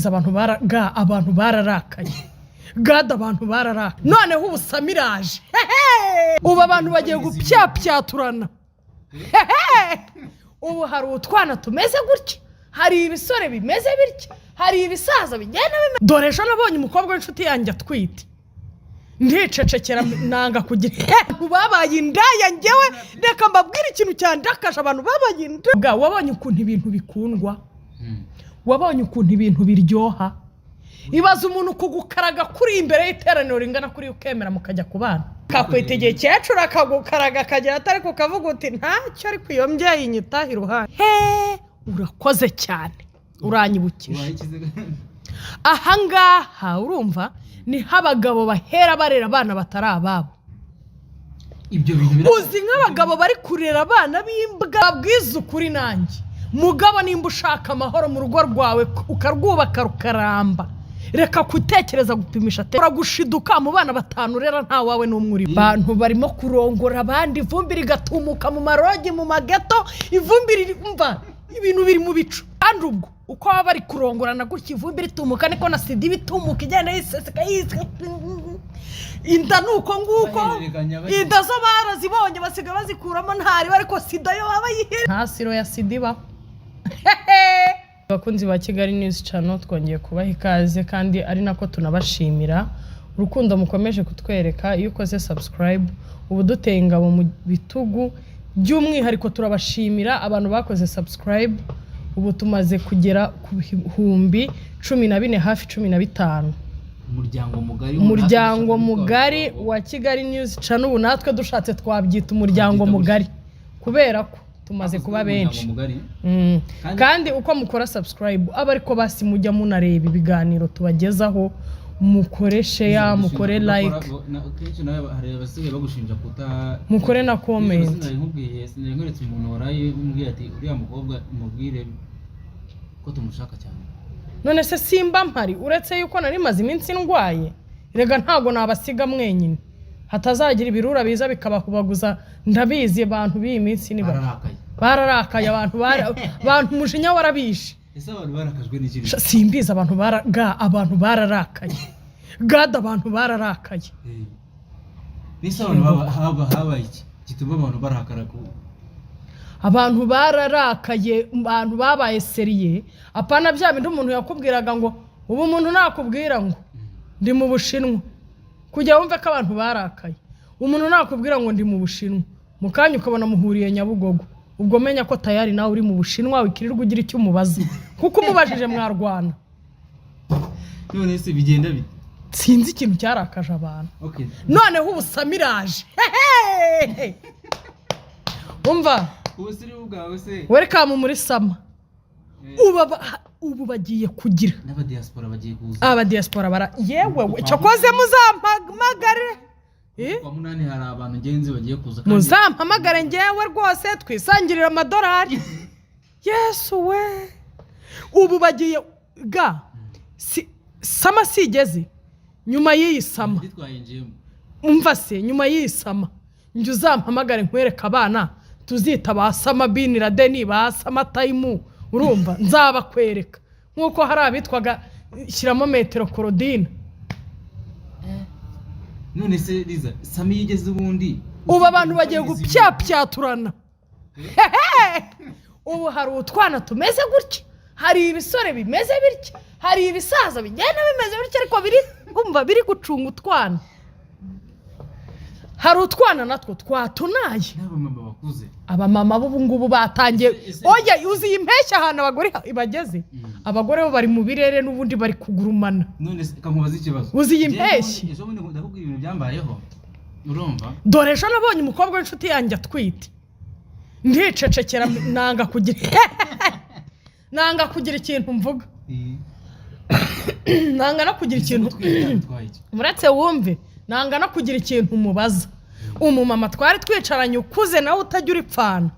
abantu bararakaye gada abantu bararaka noneho ubusamiraje ubu abantu bagiye gupyapyaturana ubu hari utwana tumeze gutya hari ibisore bimeze bitya hari ibisaza bigenda dore ejo nabonye umukobwa w'inshuti yanjye atwite ndicecekera nanga kugira babaye indaya ngewe reka mbabwire ikintu cyandakaje abantu babaye indaya wabonye ukuntu ibintu bikundwa wabonye ukuntu ibintu biryoha ibaza umuntu kugukaraga kuri imbere y'iteraniro ringana kuri ukemera mukajya kubana kakwitegeye cyecura akagukaraga akagera atari kukavuga uti ntacyo ari kwiyombye yinyita iruhande urakoze cyane uranyibukije ahangaha urumva ni abagabo bahera barera abana batari ababo ibyo bintu uzi nk'abagabo bari kurera abana b'imbwa babwiza ukuri nanjye mugabo nimba ushaka amahoro mu rugo rwawe ukarwubaka rukaramba reka kutekereza gupimisha uragushiduka mu bana batanu rera nta wawe n'umwe bantu barimo kurongora abandi ivumbi rigatumuka mu marogi mu mageto ivumbi rimva ibintu biri mu bicu kandi ubwo uko baba bari kurongorana gutya ivumbi ritumuka niko na sida bitumuka igenda yiseseka inda nuko nguko inda zo barazibonye basiga bazikuramo ntari ariko sida yo baba yihe nta siro ya sida ibaho abakunzi ba Kigali News Channel twongeye kubaha ikaze kandi ari nako tunabashimira urukundo mukomeje kutwereka iyo ukoze subscribe ubu duteye ingabo mu bitugu by'umwihariko turabashimira abantu bakoze subscribe ubu tumaze kugera ku bihumbi 14 hafi 15 umuryango mugari wa Kigali News Channel ubu natwe dushatse twabyita umuryango mugari kubera ko tumaze kuba benshi kandi uko mukora subscribe aba ariko basi mujya munareba ibiganiro tubagezaho mukore share mukore like mukore na comment sinaretse umuntu waraye umbwiye ati uriya mukobwa mubwire ko tumushaka cyane none se simba mpari uretse yuko nari maze iminsi ndwaye rega ntago nabasiga mwenyine hatazagira ibirura biza bikabakubaguza ndabizi abantu b'iyi minsi ni bararakaye abantu mushinya warabishe ese abantu barakajwe n'ikindi simbiza abantu bararakaye gada abantu bararakaye nise abantu habaye iki gituma abantu barakara ku abantu bararakaye abantu babaye seriye apana bya bindi umuntu yakubwiraga ngo ubu umuntu nakubwira ngo ndi mu Bushinwa kujya wumva ko abantu barakaye umuntu nakubwira ngo ndi mu Bushinwa mukanya ukabona muhuriye Nyabugogo ubwo menya ko tayari nawe uri mu Bushinwa wikirirwa ugira icyo umubaza kuko umubajije mwarwana none se bigenda bite sinzi ikintu cyarakaje abantu noneho ubusamiraje umva ubusiri bwawe se welcome muri sama ubu bagiye kugira n'abadiaspora bagiye kuza abadiaspora bara yewe cyakoze muzampamagare kwa munani hari abantu ngenzi bagiye kuza kandi muzampamagare ngewe rwose twisangirira amadolari yesu we ubu bagiye ga sama sigeze nyuma y'iyi sama umva se nyuma y'iyi sama njye uzampamagare nkwereka abana tuzita ba Sama Bin Laden ba Sama Time urumva nzabakwereka nkuko hari abitwaga shyiramo metero Claudine none se Liza Sami yigeze ubundi ubu abantu bagiye gupyapyaturana ubu hari utwana tumeze gutya hari ibisore bimeze bitya hari ibisaza bigenda bimeze bitya ariko biri gucunga utwana hari utwana natwo twatunaye abamama b'ubu ngubu batangiye oya uzi impeshya ahantu abagore bageze abagore bo bari mu birere n'ubundi bari kugurumana none kamubaza ikibazo uzi impeshyi ejo bundi ndakubwira ibintu byambayeho urumva dore ejo nabonye umukobwa w'inshuti yanjye atwite ndicecekera nanga kugira ikintu mvuga nanga no kugira ikintu muretse wumve nanga no kugira ikintu mubaza umumama twari twicaranye ukuze nawe utajya uripfana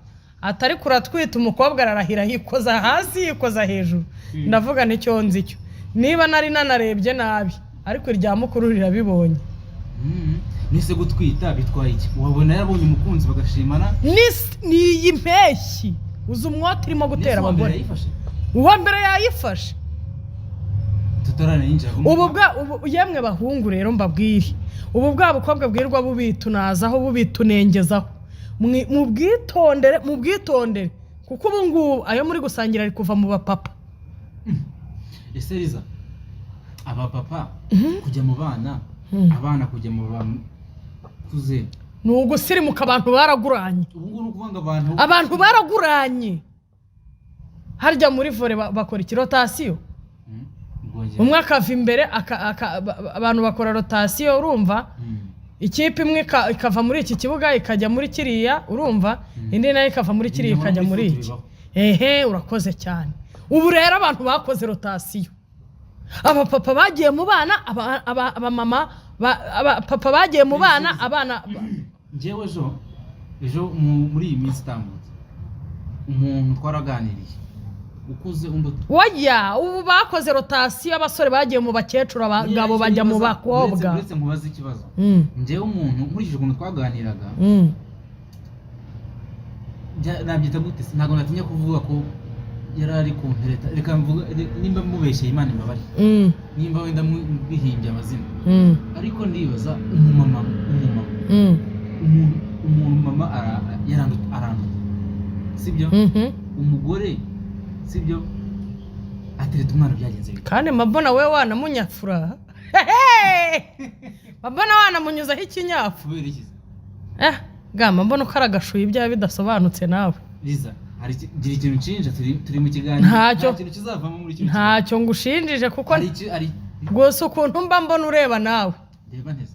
atari kuratwita umukobwa ararahira hikoza hasi hikoza hejuru ndavuga nicyo nzi cyo niba nari nanarebye nabi ariko irya mukuru rirabibonye nise gutwita bitwaye iki wabona yabonye umukunzi bagashimana ni iyi mpeshyi uzi umwoti irimo gutera abagore uwa mbere yayifashe tutaranayinjira ubu yemwe bahungu rero mbabwire ubu bwa bukobwa bwirwa bubitunazaho bubitunengezaho mu bwitondere kuko ubu ngubu ayo muri gusangira ari kuva mu bapapa ese Liza abapapa kujya mu bana abana kujya mu bakuze ni ugusirimuka abantu baraguranye ubu ni ukuvanga abantu baraguranye harya muri vore bakora ikirotasiyo umwe akava imbere abantu bakora rotasiyo urumva ikipe imwe ikava muri iki kibuga ikajya muri kiriya urumva indi nayo ikava muri kiriya ikajya muri iki urakoze cyane ubu rero abantu bakoze rotasiyo abapapa bagiye mu bana abamama abapapa bagiye mu bana abana njyewe ejo muri iyi minsi itambutse umuntu twaraganiriye ukuze umbuto oya ubu bakoze rotasiyo abasore bagiye mu bakecuru abagabo bajya mu bakobwa uretse nkubaza ikibazo njyewe umuntu nkurikije ukuntu twaganiraga nabyita gute ntabwo natinya kuvuga ko yari ari kumpereta reka mvuga nimba mubeshye Imana imbabare nimba wenda bihimbye amazina ariko ndibaza umumama umumama aranduta sibyo umugore sibyo atereta umwana byagenze kandi mabona we wanamunyafura mabona wanamunyuzaho ikinyafu kubera iki gama mbona uko aragashuye ibyawe bidasobanutse nawe Liza gira ikintu nshinja turi mu kiganiro nta kintu kizavamo muri kino ntacyo ngushinjije kuko ari rwose ukuntu mba mbona ureba nawe reba neza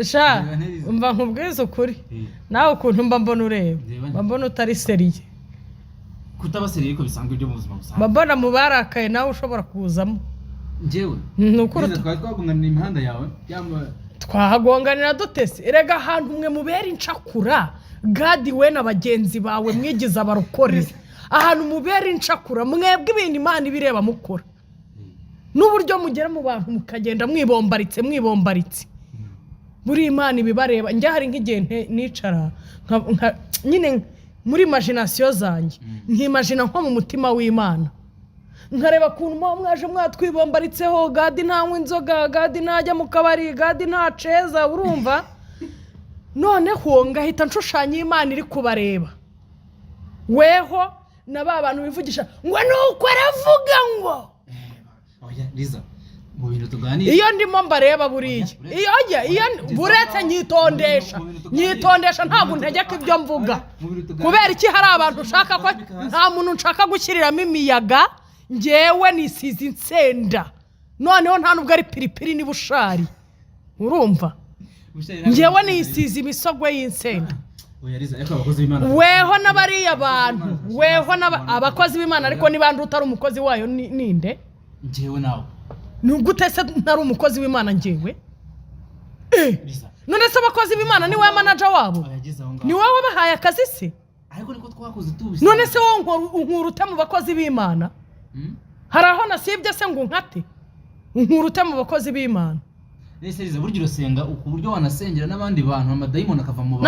sha mba nkubwiza ukuri nawe ukuntu mba mbona ureba mba mbona utari seriye kutaba seriye ko bisanzwe byo mu buzima busanzwe mbona mu barakaye nawe ushobora kuzamo njyewe twagonganira imihanda yawe twahagonganira dutese erega ahantu mwe mubera incakura gadi we na bagenzi bawe mwigize abarukore ahantu mubera incakura mwebwe ibintu Imana ibireba mukora n'uburyo mugera mu bantu mukagenda mwibombaritse buri Imana ibibareba njye hari nk'igihe nicara nyine muri imagination zanjye nkimagina nko mu mutima w'Imana nkareba kuntu mwaje mwatwibombaritseho gadi ntanywa inzoga gadi ntajya mu kabari gadi ntaceza urumva noneho ngahita nshushanya Imana iri kubareba weho na ba bantu bivugisha ngo nuko aravuga ngo Liza mu bintu tuganira iyo ndimo mbareba buriya iyo buretse nyitondesha ntabwo ntegeka ibyo mvuga kubera iki hari abantu ushaka ko nta muntu nshaka gushyiriramo imiyaga njyewe nisize insenda noneho nta nubwo ari piripiri ni bushari urumva njyewe nisize imisogwe y'insenda weho n'abariya bantu weho abakozi b'Imana ariko nibandi utari umukozi wayo ninde njyewe nawe nugute se ntari umukozi w'Imana njyewe none se abakozi b'Imana ni wowe manager wabo ni wowe wabahaye akazi se ariko niko twakoze tubise none se wowe nkurute mu bakozi b'Imana hari aho nasibye se ngo nkate nkurute mu bakozi b'Imana nese Liza buryo urasenga ukuburyo wanasengera n'abandi bantu amadayimoni akava mu bantu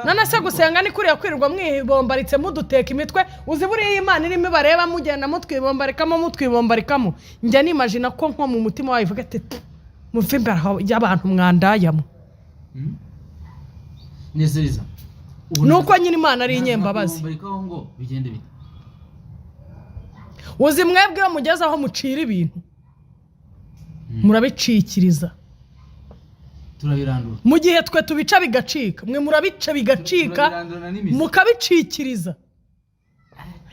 none se gusenga ni kuriya kwirirwa mwibombaritse muduteka imitwe uzi buriya Imana irimo bareba mugenda mutwibombarikamo njya nimagina ko nko mu mutima wawe ivuga ati muve imbere y'abantu mwandayamo nese Liza nuko nyine Imana ari inyembabazi uzi mwebwe iyo mugeze aho mucira ibintu murabicikiriza turabirandura mu gihe twe tubica bigacika mwe murabica bigacika mukabicikiriza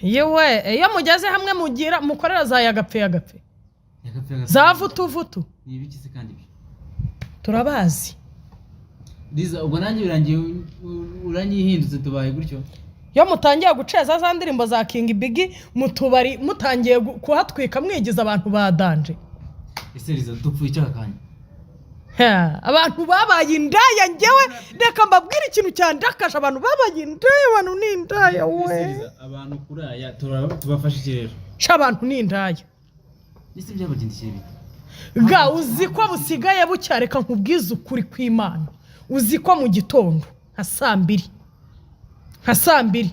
yewe iyo mugeze hamwe mukorera za yagapfe za vutu ni ibiki se kandi turabazi Liza ubwo nanjye birangiye uranyihindutse tubaye gutyo iyo mutangiye guceza za ndirimbo za King Biggie mutubari mutangiye kuhatwika mwigiza abantu badanje ese Liza dupfuye icyaha kanya abantu babaye indaya njyewe reka mbabwire ikintu cyandakaje abantu babaye indaya abantu ni indaya we abantu kuraya tubafashe ikirero cy'abantu ni indaya ese byabagendekeye bite ga uzi ko busigaye bucyareka nkubwiza ukuri kw'Imana uzi ko mu gitondo nka saa mbiri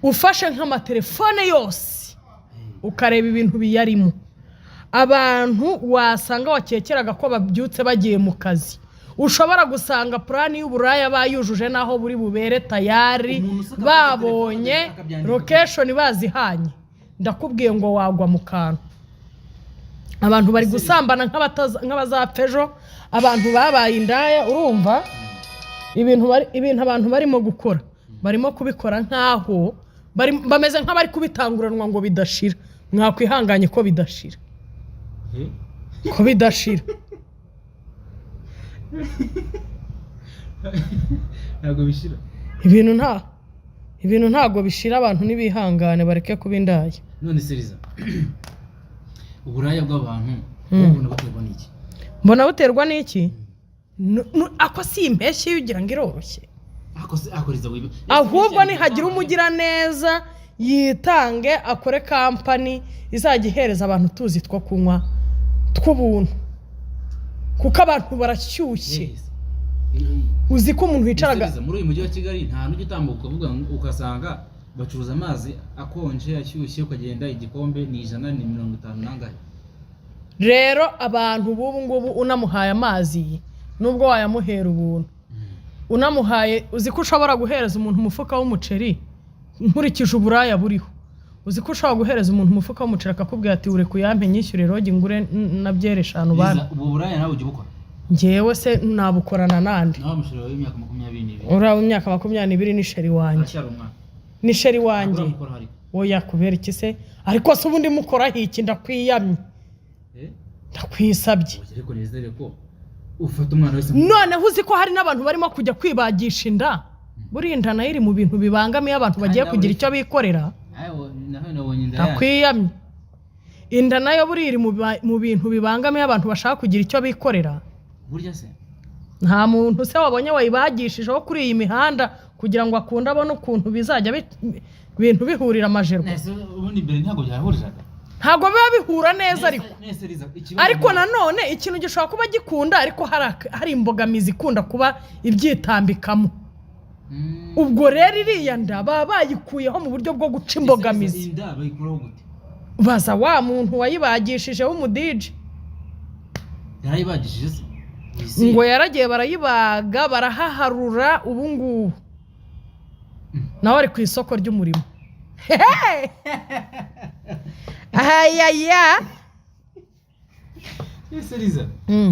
ufashe nk'amatelefone yose ukareba ibintu biyarimo, abantu wasanga wakekeraga ko babyutse bagiye mu kazi, ushobora gusanga purani y'uburaya bayujuje naho buri bubere tayari, babonye location bazihanye. Ndakubwiye ngo wagwa mu kantu. Abantu bari gusambana nk'abazapfa ejo, abantu babaye indaya. Urumva ibintu abantu barimo gukora, barimo kubikora nkaho bameze nk'abari kubitanguranwa ngo bidashira. Mwakwihanganye ko bidashira, ko bidashira. ntabwo bishira ibintu ntabwo bishira. Abantu nibihangane bareke kuba indaya. None Seriza, uburaya bw'abantu ubona buterwa n'iki? Mbona buterwa n'iki? Ako si impeshyi ugira ngo iroroshye, ahubwo nihagira umugira neza yitange akore kampani izajya ihereza abantu tuzi two kunywa tw'ubuntu, kuko abantu barashyushye. Uzi ko umuntu wicaraga muri uyu mujyi wa Kigali nta n'ujya utambuka uvuga ukasanga bacuruza amazi akonje ashyushye, ukagenda igikombe ni 150 nangahe. Rero abantu bubu ngubu unamuhaye amazi nubwo wayamuhera ubuntu, unamuhaye uzi ko ushobora guhereza umuntu umufuka w'umuceri nkurikije uburaya buriho. Uzi ko ushobora guhereza umuntu umufuka w'umuceri akakubwira ati ure kuyampe nyishyure rogi ngure na byere 5 bana. Ubu buraya nawe ujye bukora? Njyewe se nabukorana nande? Nawe mushira w'imyaka 22. Ura w'imyaka 22 ni sheri wanjye. Ni sheri wanjye. Oya kubera iki se? Ariko se ubundi mukora hiki ndakwiyamye. Ndakwisabye. Ariko nizere ko ufata umwana wese. None uzi ko hari n'abantu barimo kujya kwibagisha inda. Burinda nayo iri mu bintu bibangamiye abantu bagiye kugira icyo bikorera. Ndakwiyamye. Inda nayo buri iri mu bintu bibangamiye abantu bashaka kugira icyo bikorera. Burya se nta muntu se wabonye wayibagishijeho kuri iyi mihanda kugira ngo akunde abone ukuntu bizajya bintu bihurira amajerwa. Ubundi mbere ntabwo byahuriraga, ntabwo biba bihura neza. Ariko nanone ikintu gishobora kuba gikunda, ariko hari imbogamizi ikunda kuba ibyitambikamo. Ubwo rero iriya nda baba bayikuyeho mu buryo bwo guca imbogamizi. Baza wa muntu wayibagishije w'umudije. Yarayibagishije se? Ngo yaragiye barayibaga barahaharura ubu ngubu nawe ari ku isoko ry'umurimo. Ayaya Seriza,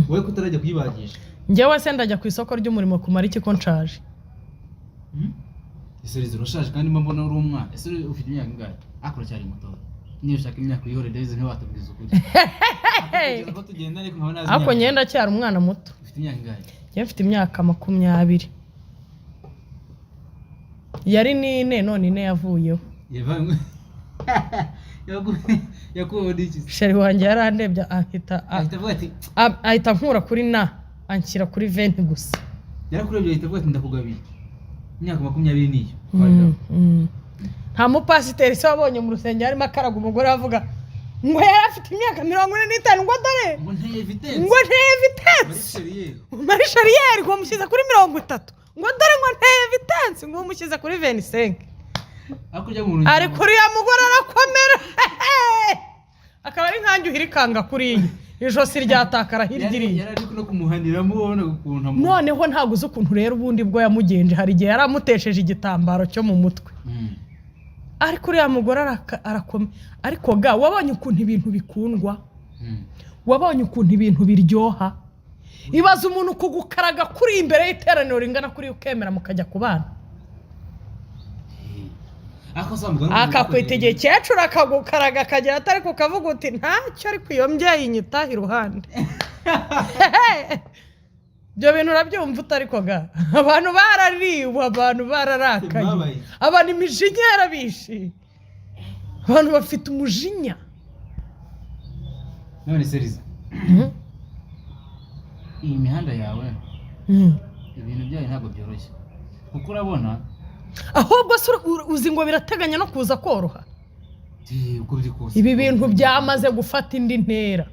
wowe kutarajya kuyibagisha? Njyewe se ndajya ku isoko ry'umurimo kumara iki ko nshaje. Seriza urashaje kandi mbona uri umwana. Ese ufite imyaka ingahe? Akora cyari muto. Niyo ushaka imyaka uyihore David ntiwatabwiza ukuri. Ako nyenda cyari umwana muto. Ufite imyaka ingahe? Njye mfite imyaka 20. Yari nine none ine yavuyeho. Yakuwe n'iki? Sheri wanjye yarandebye ahita nkura kuri na anshyira kuri 20 gusa. Yarakurebye ahita avuga ati ndakugabiye. Imyaka 20 niyo. Nta mupasiteri se wabonye mu rusengero arimo akaraga umugore avuga ngo yari afite imyaka 45 ngo dore ngo nteye vitesse Marie Charrière ngo mushyize kuri 30 ngo dore ngo nteye vitesse ngo mushyize kuri 25. Ariko uriya mugore arakomera akaba ari nkanjye uhirikanga kuri iyi ijosi ryatakara hirya yari no kumuhaniramo ubona ukuntu noneho ntabwo uzi ukuntu rero ubundi bwo yamugenje. Hari igihe yaramutesheje igitambaro cyo mu mutwe. Ariko uriya mugore arakomeye. Ariko ga wabonye ukuntu ibintu bikundwa, wabonye ukuntu ibintu biryoha. Ibaza umuntu kugukaraga kuri imbere y'iteraniro ringana kuri ukemera mukajya kubana. Akakwitegeye cyecuru akagukaraga akagera atari kukavuga uti ntacyo ariko iyo mbyeyi nyitaha iruhande. Byo bintu urabyumva utariko ga abantu barariwe, abantu bararakaye, abantu imijinya yarabishe, abantu bafite umujinya. None Seriza, iyi mihanda yawe ibintu byayo ntabwo byoroshye kuko urabona ahubwo uzi ngo birateganya no kuza koroha. Ibi bintu byamaze gufata indi ntera.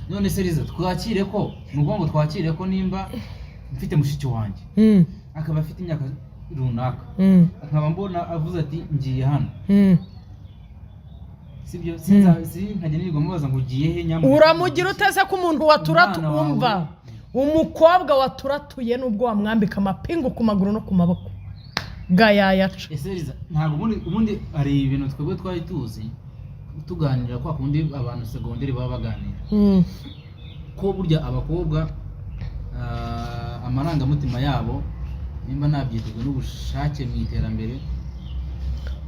None Seriza twakire ko nuko ngo twakire ko nimba mfite mushiki wanjye akaba afite imyaka runaka nkaba mbona avuze ati ngiye hano sibyo nkajya nirirwa mubaza ngo ugiye he nyamuntu uramugira uteze ko umuntu waturatuumva umukobwa waturatuye nubwo wamwambika amapingu ku maguru no ku maboko gayayaca ese ntabwo ubundi ari ibintu twebwe twari tuzi tuganira kwa kundi abantu segonderi baba baganira ko burya abakobwa amarangamutima yabo nimba nabyitezwe n'ubushake mu iterambere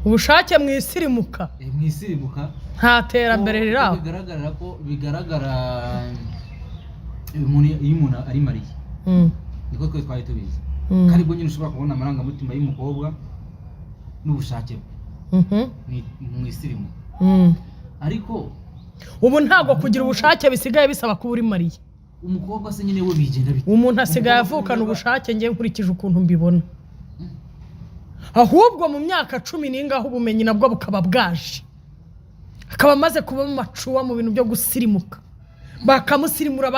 ubushake mu isirimuka nta terambere riraho bigaragara iyo umuntu ari mariye niko twe twari tubizi kandi bwo nyine ushobora kubona amarangamutima y'umukobwa n'ubushake mu isirimuka ariko ubu ntabwo kugira ubushake bisigaye bisaba kuba uri mariye umukobwa se nyine we bigenda bite umuntu asigaye avukana ubushake ngiye nkurikije ukuntu mbibona ahubwo mu myaka 10 n'ingaho ubumenyi nabwo bukaba bwaje akaba amaze kuba mu macuwa mu bintu byo gusirimuka bakamusirimura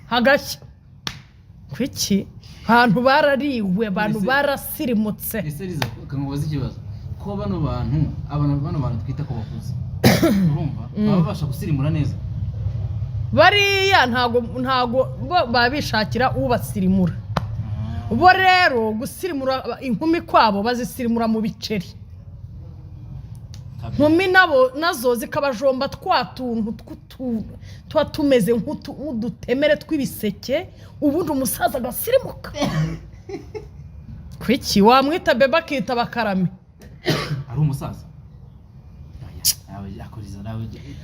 hagashya kwiki abantu barariwe abantu barasirimutse ese riza kangobaza ikibazo ko bano bantu twita ko bakuze urumva babasha gusirimura neza bariya ntago babishakira ubasirimura bo rero gusirimura inkumi kwabo bazisirimura mu biceri nkumi nazo zikabajomba twatuntu twatumeze nk'udutemere tw'ibiseke ubundi umusaza agasirimuka kwiki wamwita beba akita bakarame ari umusaza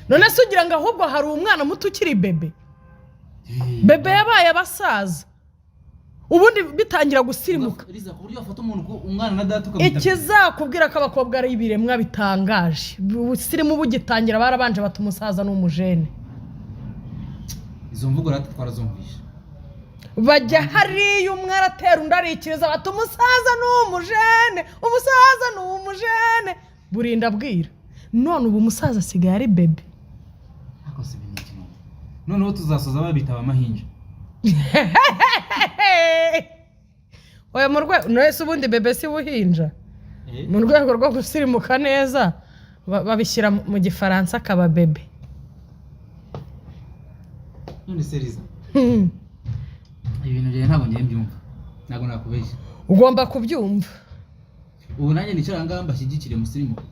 none se ugira ngo ahubwo hari umwana muto ukiri bebe yabaye abasaza ubundi bitangira gusirimuka ikizakubwira ko abakobwa ari ibiremwa bitangaje ubusirimu bugitangira barabanje bata umusaza n'umujene izo mvugo rata twarazumvisha bajya hariya umwe aratera undi arikiriza bata umusaza n'umujene burinda bwira none ubu umusaza asigaye ari bebe noneho tuzasoza babitaba amahinja oya mu rwego nese ubundi bebe si buhinja mu rwego rwo gusirimuka neza babishyira mu gifaransa akaba bebe none seriza ibintu byawe ntabwo ngiye mbyumva ntabwo nakubeshya ugomba kubyumva ubu nanjye nicara ngaha mbashyigikire musirimuka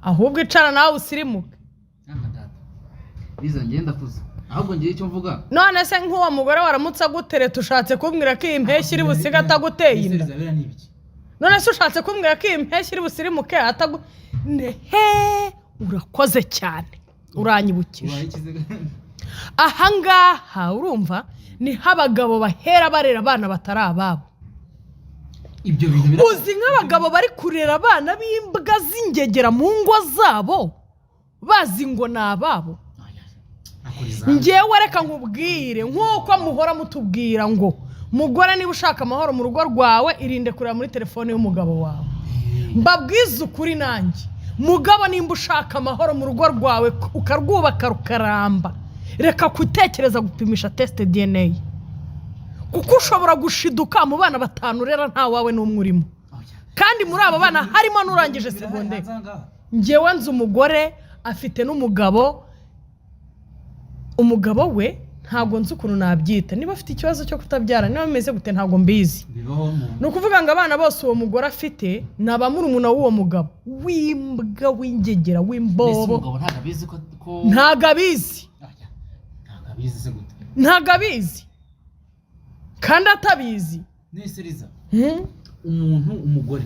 ahubwo icara nawe usirimuke biza ngenda kuza ahubwo ngiye icyo mvuga none se nk'uwo mugore waramutse agutereta ushatse kumbwira ko iyi mpeshyi iri busiga ataguteye inda none se ushatse kumbwira ko iyi mpeshyi iri busirimuke urakoze cyane uranyibukije ahangaha urumva niho abagabo bahera barera abana batari ababo uzi nk'abagabo bari kurera abana b'imbwa z'ingegera mu ngo zabo bazi ngo ni ababo ngewe reka nkubwire nk'uko muhora mutubwira ngo mugore niba ushaka amahoro mu rugo rwawe irinde kureba muri telefone y'umugabo wawe mbabwize ukuri nanjye mugabo nimba ushaka amahoro mu rugo rwawe ukarwubaka rukaramba reka gutekereza gupimisha test DNA kuko ushobora gushiduka mu bana 5 rero nta wawe n'umwe urimo kandi muri abo bana harimo n'urangije segonderi ngewe nzi umugore afite n'umugabo we ntabwo nzi ukuntu nabyita niba afite ikibazo cyo kutabyara niba bimeze gute ntabwo mbizi ni ukuvuga ngo abana bose uwo mugore afite ni abamurumuna w'uwo mugabo w'imbwa w'ingegera w'imbobo ntabwo abizi kandi atabizi umugore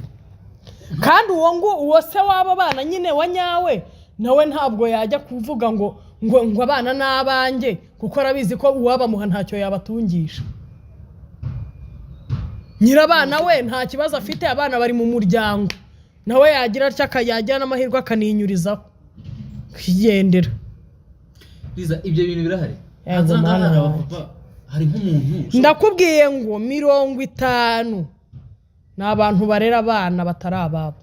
kandi uwo se w'aba bana nyine wa nyawe nawe ntabwo yajya kuvuga ngo abana n'abanjye kuko arabizi ko uwabamuha ntacyo yabatungisha nyirabana we nta kibazo afite abana bari mu muryango nawe yagira yagira n'amahirwe akaninyurizaho kwigendera ibyo bintu birahari hari nk'umuntu ndakubwiye ngo 50 ni abantu barera abana batari ababo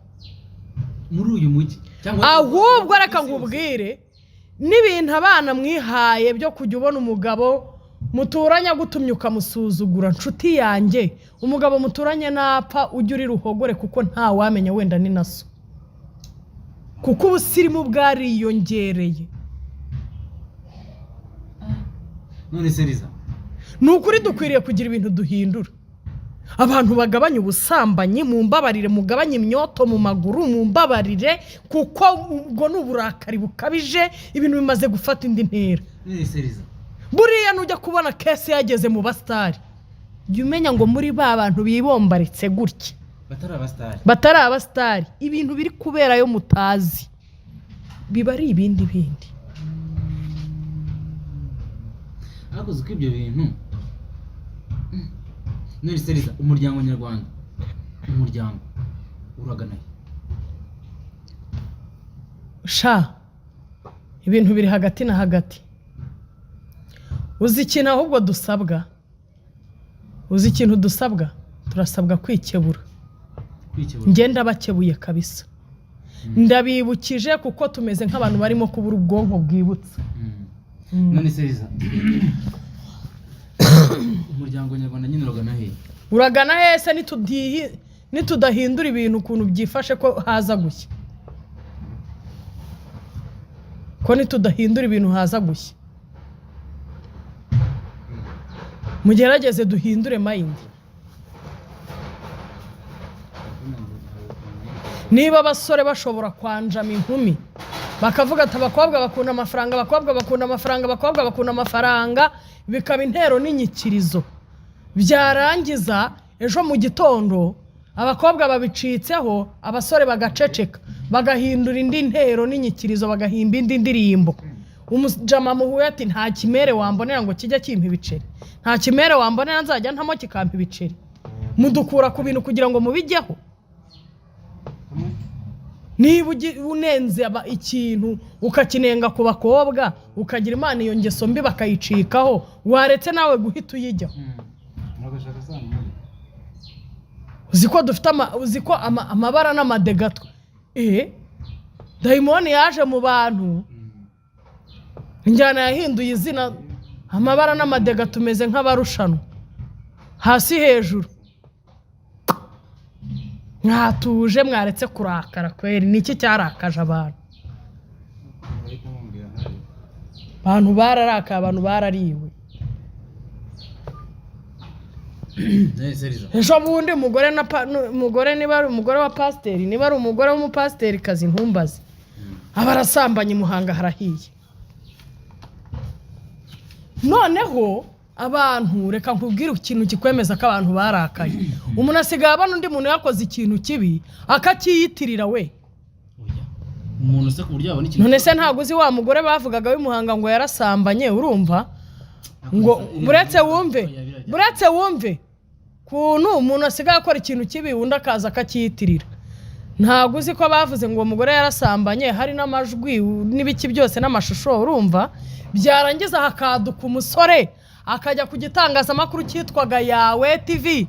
muri uyu mujyi ahubwo reka nkubwire n'ibintu abana mwihaye byo kujya ubona umugabo muturanye agutumye ukamusuzugura nshuti yanjye umugabo muturanye napfa ujye uri ruhogore kuko nta wamenya wenda ni naso kuko ubusirimu bwariyongereye none Seriza ni ukuri dukwiriye kugira ibintu duhindura abantu bagabanya ubusambanyi mu mbabarire mugabanye imyoto mu maguru mu mbabarire kuko ubwo ni uburakari bukabije ibintu bimaze gufata indi ntera none Seriza buriya nujya kubona kesi yageze mu bastari jya umenya ngo muri ba bantu bibombaritse gutya batari abastari ibintu biri kuberayo mutazi biba ari ibindi akoze ko ibyo bintu none Seriza umuryango nyarwanda umuryango uraganaye sha ibintu biri hagati na hagati uzi ikintu ahubwo dusabwa turasabwa kwikebura ngenda bakebuye kabisa ndabibukije kuko tumeze nk'abantu barimo kubura ubwonko bwibutse none Seriza umuryango nyarwanda nyine uragana hese nitudahindura ibintu ukuntu byifashe ko haza gushya mugerageze duhindure mayindi niba abasore bashobora kwanjama inkumi bakavuga ati abakobwa bakunda amafaranga bikaba intero n'inyikirizo byarangiza ejo mu gitondo abakobwa babicitseho abasore bagaceceka bagahindura indi ntero n'inyikirizo bagahimba indi ndirimbo umujama muhuye ati nta kimere wambonera ngo kijya kimpa ibiceri nta kimere wambonera nzajya ntamo kikampa ibiceri mudukura ku bintu kugira ngo mubijyeho niba unenze ikintu ukakinenga ku bakobwa ukagira imana iyo ngeso mbi bakayicikaho waretse nawe guhita uyijyaho uziko amabara n'amadegatwa dayimoni yaje mu bantu injyana yahinduye izina amabara n'amadega tumeze nk'abarushanwa hasi hejuru mwatuje mwaretse kurakara kweri niki cyarakaje abantu bararakaye abantu barariwe ejo bundi umugore niba ari umugore wa pasiteri niba ari umugore w'umupasiteri kazi ntumbaze abarasambanye Muhanga harahiye noneho abantu reka nkubwire ikintu kikwemeza ko abantu barakaye umuntu asigaye abana undi muntu yakoze ikintu kibi akakiyitirira we umuntu se ku buryo yabona ikintu none se ntago uzi wa mugore bavugaga w'Imuhanga ngo yarasambanye urumva ngo buretse wumve kuntu umuntu asigaye akora ikintu kibi undi akaza akakiyitirira ntago uzi ko bavuze ngo umugore yarasambanye hari n'amajwi n'ibiki byose n'amashusho urumva byarangiza hakaduka umusore akajya ku gitangazamakuru cyitwaga Yawe TV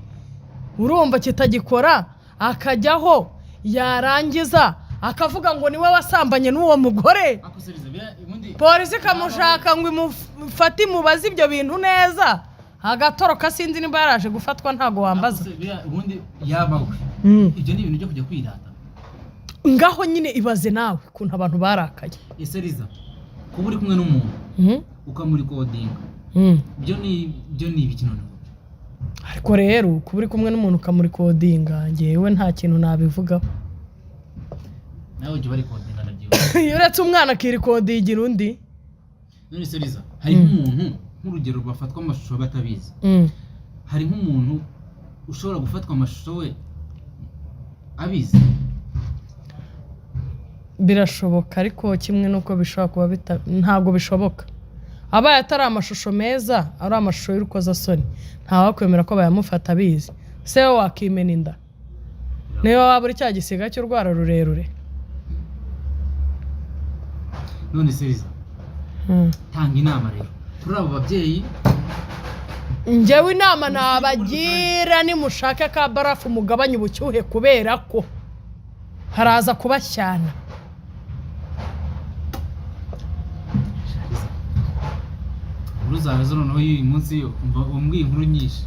urumva kitagikora akajyaho yarangiza akavuga ngo niwe wasambanye n'uwo mugore polisi kamushaka ngo imufate imubaze ibyo bintu neza agatoroka sinzi nimba yaraje gufatwa ntago wambaza ubundi yabawe ibyo ni ibintu byo kujya kwirata ngaho nyine ibaze nawe kuntu abantu barakaye Seriza kuba uri kumwe n'umuntu ukamuri kodinga byo ni ibiki noneho ariko rero kuba uri kumwe n'umuntu ukamuri kodinga ngewe nta kintu nabivugaho nawe ujye bari kodinga nabyo uretse umwana akirikodingira undi none Seriza hari nk'umuntu nk'urugero bafatwa amashusho batabizi hari nk'umuntu ushobora gufatwa amashusho we abizi birashoboka ariko kimwe nuko bishobora kuba ntago bishoboka abaye atari amashusho meza ari amashusho y'urukozasoni ntawakwemera ko bayamufata abizi se wowe wakimena inda niyo waba uri cya gisiga cy'urwara rurerure none Seriza tanga inama rero kuri abo babyeyi njyewe inama nabagira nimushake ka barafu mugabanye ubucyuhe kubera ko haraza kubashyana inkuru zawe zo noneho y'uyu munsi yo umbwiye inkuru nyinshi.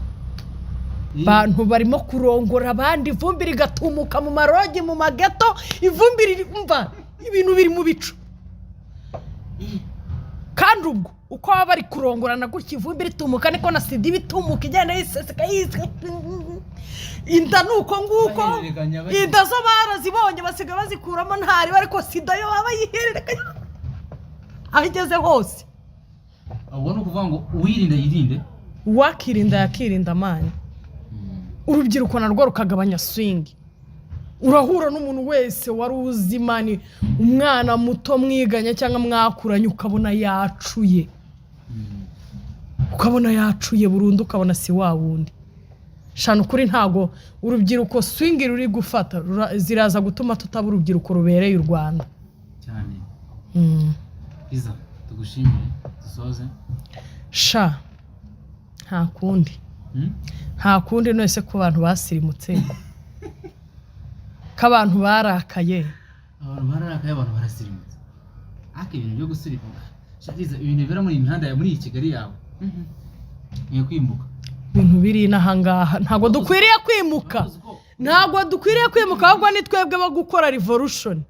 Abantu barimo kurongora abandi, ivumbi rigatumuka mu marogi, mu mageto, ivumbi rirumva ibintu biri mu bicu. Kandi ubwo uko baba bari kurongorana gutya ivumbi ritumuka niko na sida bitumuka igenda yiseseka inda nuko nguko. Inda zo barazibonye basiga bazikuramo ntari, ariko sida yo baba yihererekanya aho igeze hose. Abo no kuvuga ngo uwirinda yirinde, wakirinda yakirinda amani. Urubyiruko narwo rukagabanya swing. Urahura n'umuntu wese wari uzimani, umwana muto mwiganya cyangwa mwakuranye ukabona yacuye. Ukabona yacuye burundu, ukabona si wa wundi. Shana ukuri ntago urubyiruko swing ruri gufata ziraza gutuma tutaba urubyiruko rubereye u Rwanda cyane. Iza tugushimire dusoze. Sha nta kundi. Nta kundi nose ko abantu basirimutse. K'abantu barakaye. Abantu barasirimutse. Aka ibintu byo gusirimuka. Shadiza ibintu bibera muri imihanda ya muri Kigali yawe. Niyo kwimuka. Ibintu biri nahangaha ntago dukwiriye kwimuka. Ntago dukwiriye kwimuka, ahubwo ni twebwe bo gukora revolution.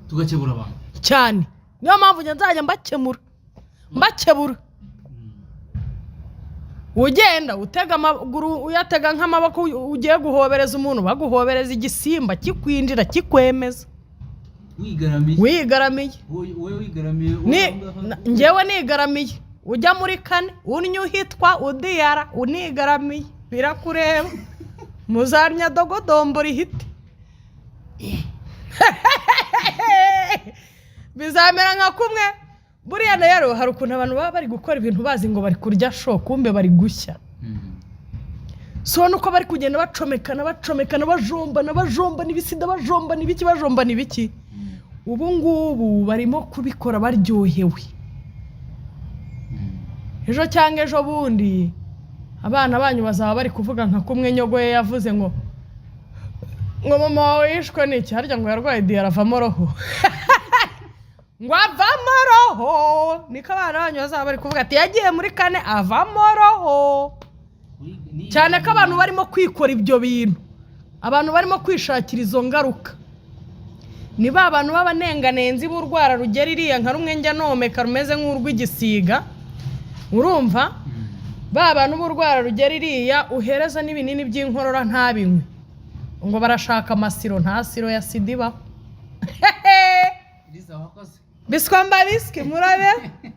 Tugakebura abantu. Cyane. Niyo mpamvu nzajya mbakebura. Ugenda utega amaguru uyatega nk'amaboko ugiye guhobereza umuntu, baguhobereza igisimba kikwinjira kikwemeza. Wigaramiye. Ngewe nigaramiye. Ujya muri kane unyuhitwa udiyara unigaramiye. Birakureba. Muzarnya dogodombora ihite. Bizamera nka kumwe. Buriya rero hari ukuntu abantu baba bari gukora ibintu bazi ngo bari kurya sho, kumbe bari gushya. So nuko bari kugenda bacomekana bajomba n'ibisida bajomba n'ibiki. Ubu ngubu barimo kubikora baryohewe. Ejo cyangwa ejo bundi abana banyu bazaba bari kuvuga nka kumwe Nyogoye yavuze ngo mama wawe yishwe n'iki, harya ngo yarwaye diyara avamo roho. Ngo avamo roho, niko abana banyu bazaba bari kuvuga ati yagiye muri kane avamo roho. Cyane ko abantu barimo kwikora ibyo bintu, abantu barimo kwishakira izo ngaruka. Niba abantu b'abanenganenzi b'urwara rugera iriya nka rumwe njya nomeka rumeze nk'urw'igisiga, urumva ba bantu b'urwara rugera iriya uhereza n'ibinini by'inkorora ntabinywe, ngo barashaka amasiro, nta siro ya sida ibaho. Biswa mbabiski murabe.